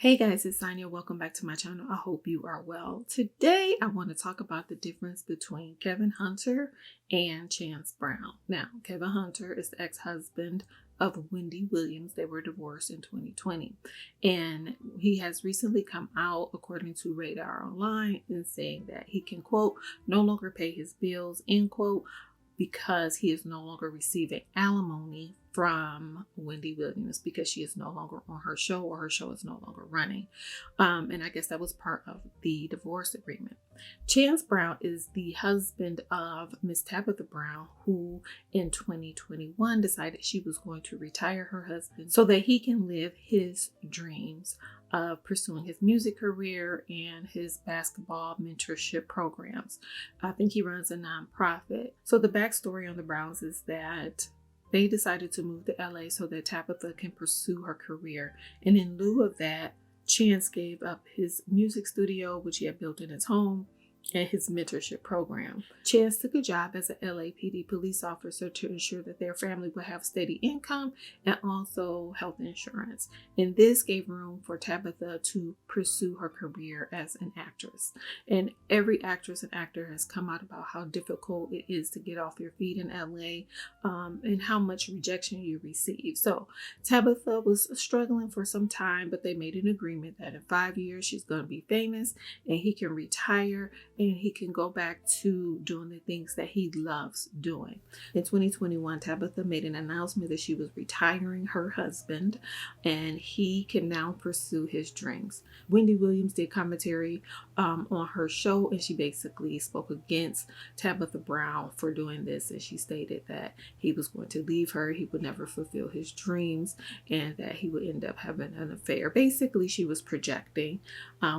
Hey guys, it's Sonia. Welcome back to my channel. I hope you are well. Today, I want to talk about the difference between Kevin Hunter and Chance Brown. Now, Kevin Hunter is the ex-husband of Wendy Williams. They were divorced in 2020. And he has recently come out, according to Radar Online, and saying that he can, quote, no longer pay his bills, end quote, because he is no longer receiving alimony from Wendy Williams because she is no longer on her show or her show is no longer running. And I guess that was part of the divorce agreement. Chance Brown is the husband of Miss Tabitha Brown, who in 2021 decided she was going to retire her husband so that he can live his dreams of pursuing his music career and his basketball mentorship programs. I think he runs a nonprofit. So the backstory on the Browns is that they decided to move to LA so that Tabitha can pursue her career. And in lieu of that, Chance gave up his music studio, which he had built in his home, and his mentorship program. Chance took a job as a LAPD police officer to ensure that their family would have steady income and also health insurance. And this gave room for Tabitha to pursue her career as an actress. And every actress and actor has come out about how difficult it is to get off your feet in LA and how much rejection you receive. So Tabitha was struggling for some time, but they made an agreement that in 5 years she's going to be famous and he can retire and he can go back to doing the things that he loves doing. In 2021, Tabitha made an announcement that she was retiring her husband and he can now pursue his dreams. Wendy Williams did commentary on her show, and she basically spoke against Tabitha Brown for doing this, and she stated that he was going to leave her, he would never fulfill his dreams, and that he would end up having an affair. Basically, she was projecting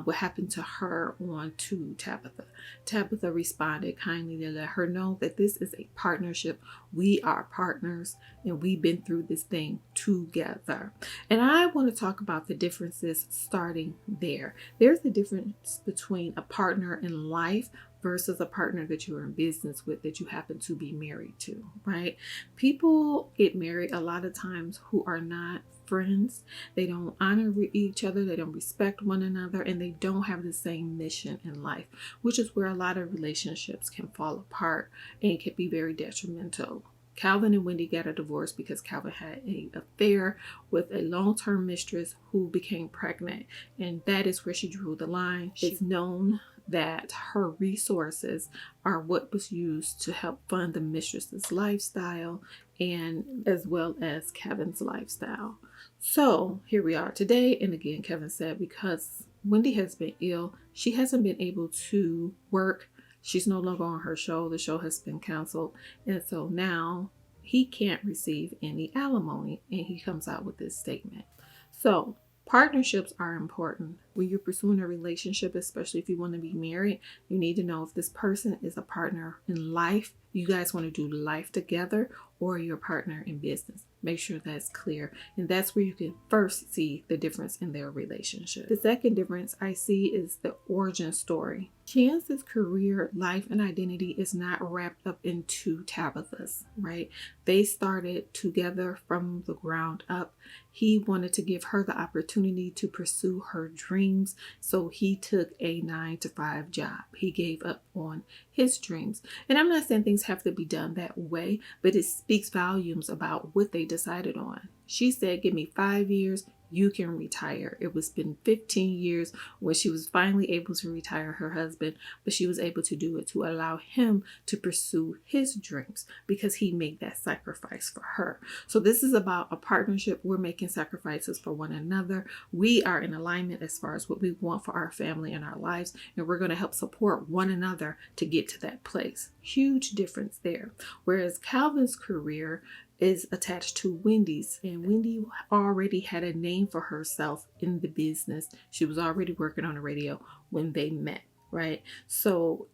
what happened to her onto Tabitha. Tabitha responded kindly to let her know that this is a partnership. We are partners and we've been through this thing together. And I want to talk about the differences starting there. There's a difference between a partner in life versus a partner that you're in business with that you happen to be married to, right? People get married a lot of times who are not friends. They don't honor each other, they don't respect one another, and they don't have the same mission in life, which is where a lot of relationships can fall apart and can be very detrimental. Kelvin and Wendy got a divorce because Kelvin had an affair with a long-term mistress who became pregnant, and that is where she drew the line. It's known that her resources are what was used to help fund the mistress's lifestyle and as well as Kevin's lifestyle. So here we are today. And again, Kevin said because Wendy has been ill, she hasn't been able to work. She's no longer on her show. The show has been canceled. And so now he can't receive any alimony. And he comes out with this statement. So partnerships are important. When you're pursuing a relationship, especially if you want to be married, you need to know if this person is a partner in life, you guys want to do life together, or your partner in business. Make sure that's clear. And that's where you can first see the difference in their relationship. The second difference I see is the origin story. Chance's career, life, and identity is not wrapped up into Tabitha's, right? They started together from the ground up. He wanted to give her the opportunity to pursue her dreams, so he took a 9-to-5 job. He gave up on his dreams. And I'm not saying things have to be done that way, but it speaks volumes about what they decided on. She said, give me 5 years, you can retire. It was been 15 years when she was finally able to retire her husband, but she was able to do it to allow him to pursue his dreams because he made that sacrifice for her. So this is about a partnership. We're making sacrifices for one another. We are in alignment as far as what we want for our family and our lives, and we're going to help support one another to get to that place. Huge difference there. Whereas Kelvin's career is attached to Wendy's, and Wendy already had a name for herself in the business. She was already working on the radio when they met, right? So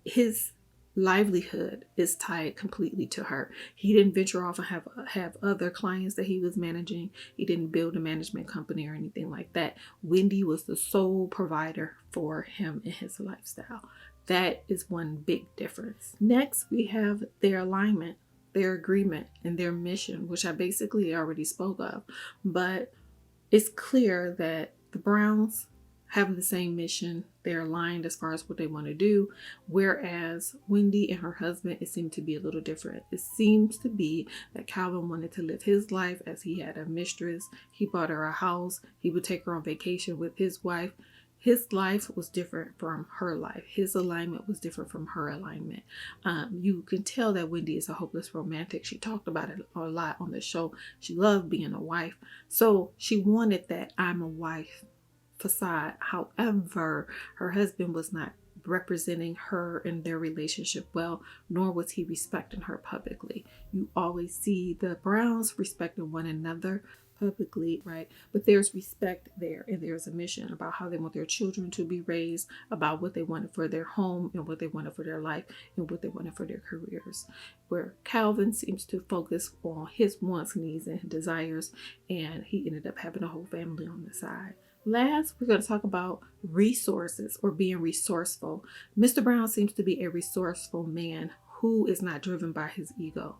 his livelihood is tied completely to her. He didn't venture off and have other clients that he was managing. He didn't build a management company or anything like that. Wendy was the sole provider for him in his lifestyle. That is one big difference. Next, we have their alignment, their agreement, and their mission, which I basically already spoke of. But it's clear that The Browns have the same mission. They're aligned as far as what they want to do. Whereas Wendy and her husband, it seemed to be a little different. It seems to be that Calvin wanted to live his life as he had a mistress. He bought her a house. He would take her on vacation with his wife. His life was different from her life. His alignment was different from her alignment. You can tell that Wendy is a hopeless romantic. She talked about it a lot on the show. She loved being a wife. So she wanted that I'm a wife facade. However, her husband was not representing her in their relationship well, nor was he respecting her publicly. You always see the Browns respecting one another publicly, right? But there's respect there, and there's a mission about how they want their children to be raised, about what they wanted for their home and what they wanted for their life and what they wanted for their careers. Where Calvin seems to focus on his wants, needs, and desires, and he ended up having a whole family on the side. Last, we're going to talk about resources or being resourceful. Mr. Brown seems to be a resourceful man who is not driven by his ego.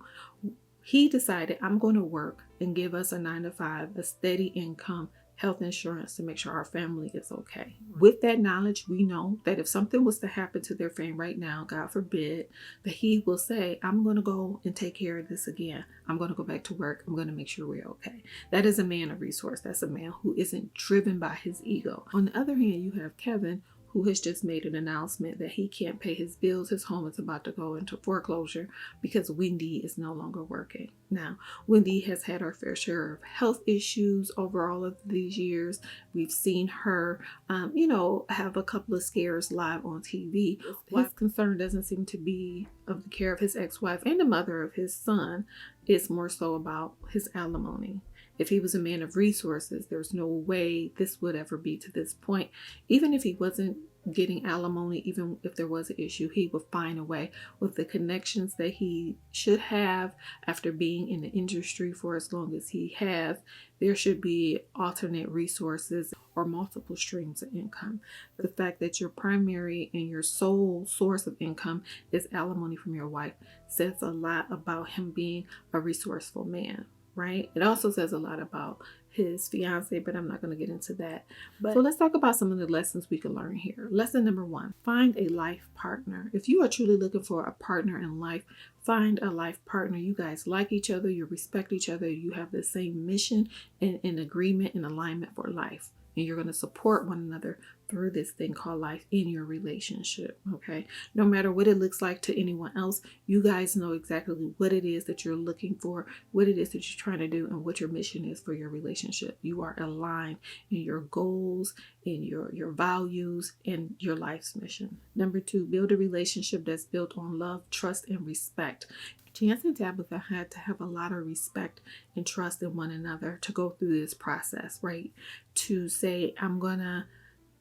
He decided, I'm going to work and give us a 9-to-5, a steady income, health insurance to make sure our family is okay. With that knowledge, we know that if something was to happen to their family right now, God forbid, that he will say, I'm going to go and take care of this again. I'm going to go back to work. I'm going to make sure we're okay. That is a man of resource. That's a man who isn't driven by his ego. On the other hand, you have Kevin, who has just made an announcement that he can't pay his bills. His home is about to go into foreclosure because Wendy is no longer working. Now, Wendy has had her fair share of health issues over all of these years. We've seen her, have a couple of scares live on TV. His concern doesn't seem to be of the care of his ex-wife and the mother of his son. It's more so about his alimony. If he was a man of resources, there's no way this would ever be to this point. Even if he wasn't getting alimony, even if there was an issue, he would find a way with the connections that he should have after being in the industry for as long as he has. There should be alternate resources or multiple streams of income. The fact that your primary and your sole source of income is alimony from your wife says a lot about him being a resourceful man. Right? It also says a lot about his fiance, but I'm not going to get into that. So let's talk about some of the lessons we can learn here. Lesson number 1, find a life partner. If you are truly looking for a partner in life, find a life partner. You guys like each other, you respect each other, you have the same mission and agreement and alignment for life. And you're going to support one another through this thing called life in your relationship. Okay. No matter what it looks like to anyone else, you guys know exactly what it is that you're looking for, what it is that you're trying to do, and what your mission is for your relationship. You are aligned in your goals, in your values, and your life's mission. Number 2, build a relationship that's built on love, trust, and respect. Chance and Tabitha had to have a lot of respect and trust in one another to go through this process, right? To say, I'm going to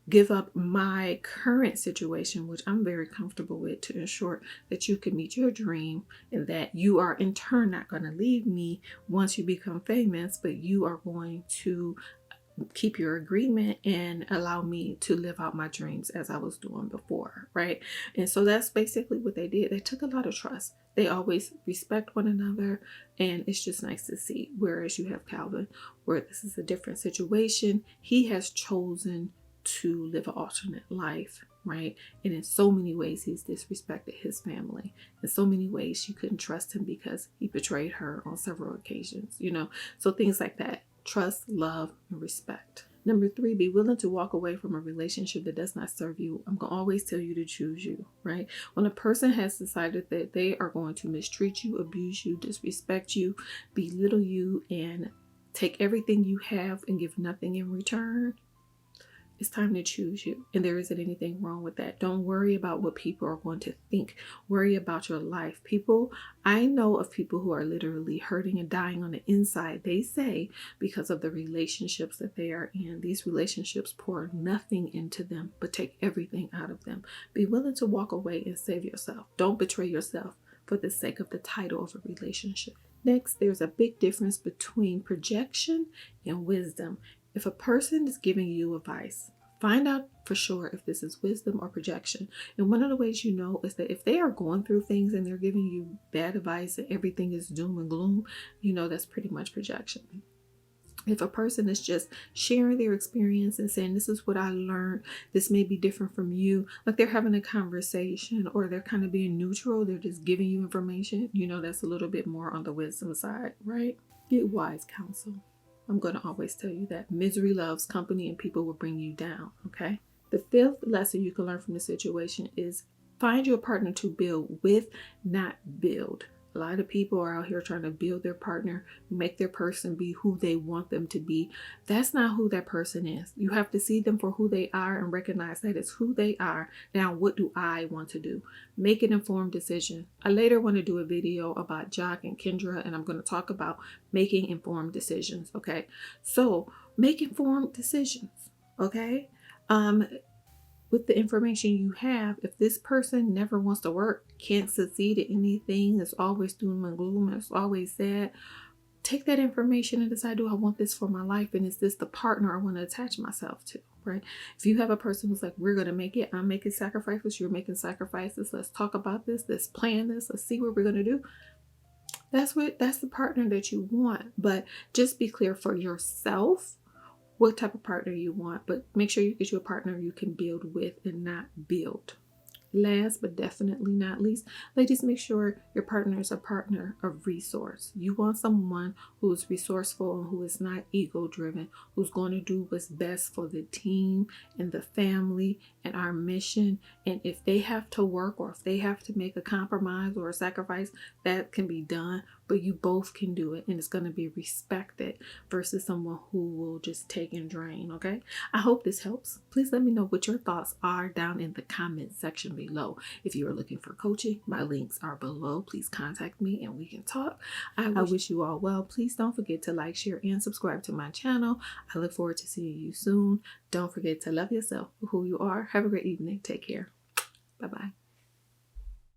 give up my current situation, which I'm very comfortable with, to ensure that you can meet your dream and that you are in turn not going to leave me once you become famous, but you are going to keep your agreement and allow me to live out my dreams as I was doing before, right? And so that's basically what they did. They took a lot of trust. They always respect one another, and it's just nice to see. Whereas you have Kelvin, where this is a different situation. He has chosen to live an alternate life, right? And in so many ways, he's disrespected his family. In so many ways, you couldn't trust him because he betrayed her on several occasions, So things like that. Trust, love, and respect. Number 3, be willing to walk away from a relationship that does not serve you. I'm going to always tell you to choose you, right? When a person has decided that they are going to mistreat you, abuse you, disrespect you, belittle you, and take everything you have and give nothing in return, it's time to choose you. And there isn't anything wrong with that. Don't worry about what people are going to think. Worry about your life. I know of people who are literally hurting and dying on the inside. They say because of the relationships that they are in. These relationships pour nothing into them, but take everything out of them. Be willing to walk away and save yourself. Don't betray yourself for the sake of the title of a relationship. Next, there's a big difference between projection and wisdom. If a person is giving you advice, find out for sure if this is wisdom or projection. And one of the ways you know is that if they are going through things and they're giving you bad advice and everything is doom and gloom, that's pretty much projection. If a person is just sharing their experience and saying, this is what I learned, this may be different from you, like they're having a conversation or they're kind of being neutral, they're just giving you information, that's a little bit more on the wisdom side, right? Get wise counsel. I'm going to always tell you that misery loves company and people will bring you down, okay? The fifth lesson you can learn from the situation is find you a partner to build with, not build. A lot of people are out here trying to build their partner, make their person be who they want them to be. That's not who that person is. You have to see them for who they are and recognize that it's who they are. Now, what do I want to do? Make an informed decision. I later want to do a video about Jock and Kendra, and I'm going to talk about making informed decisions, okay? So, make informed decisions, okay? With the information you have, if this person never wants to work, can't succeed at anything, is always doom and gloom, is always sad, take that information and decide, do I want this for my life? And is this the partner I want to attach myself to, right? If you have a person who's like, we're going to make it, I'm making sacrifices, you're making sacrifices, let's talk about this, let's plan this, let's see what we're going to do. That's the partner that you want. But just be clear for yourself what type of partner you want, but make sure you get you a partner you can build with and not build. Last but definitely not least, ladies, make sure your partner is a partner of resource. You want someone who is resourceful and who is not ego driven, who's going to do what's best for the team and the family and our mission. And if they have to work or if they have to make a compromise or a sacrifice, that can be done, but you both can do it and it's going to be respected versus someone who will just take and drain, okay? I hope this helps. Please let me know what your thoughts are down in the comment section below. If you are looking for coaching, my links are below. Please contact me and we can talk. I wish you all well. Please don't forget to like, share, and subscribe to my channel. I look forward to seeing you soon. Don't forget to love yourself for who you are. Have a great evening. Take care. Bye-bye.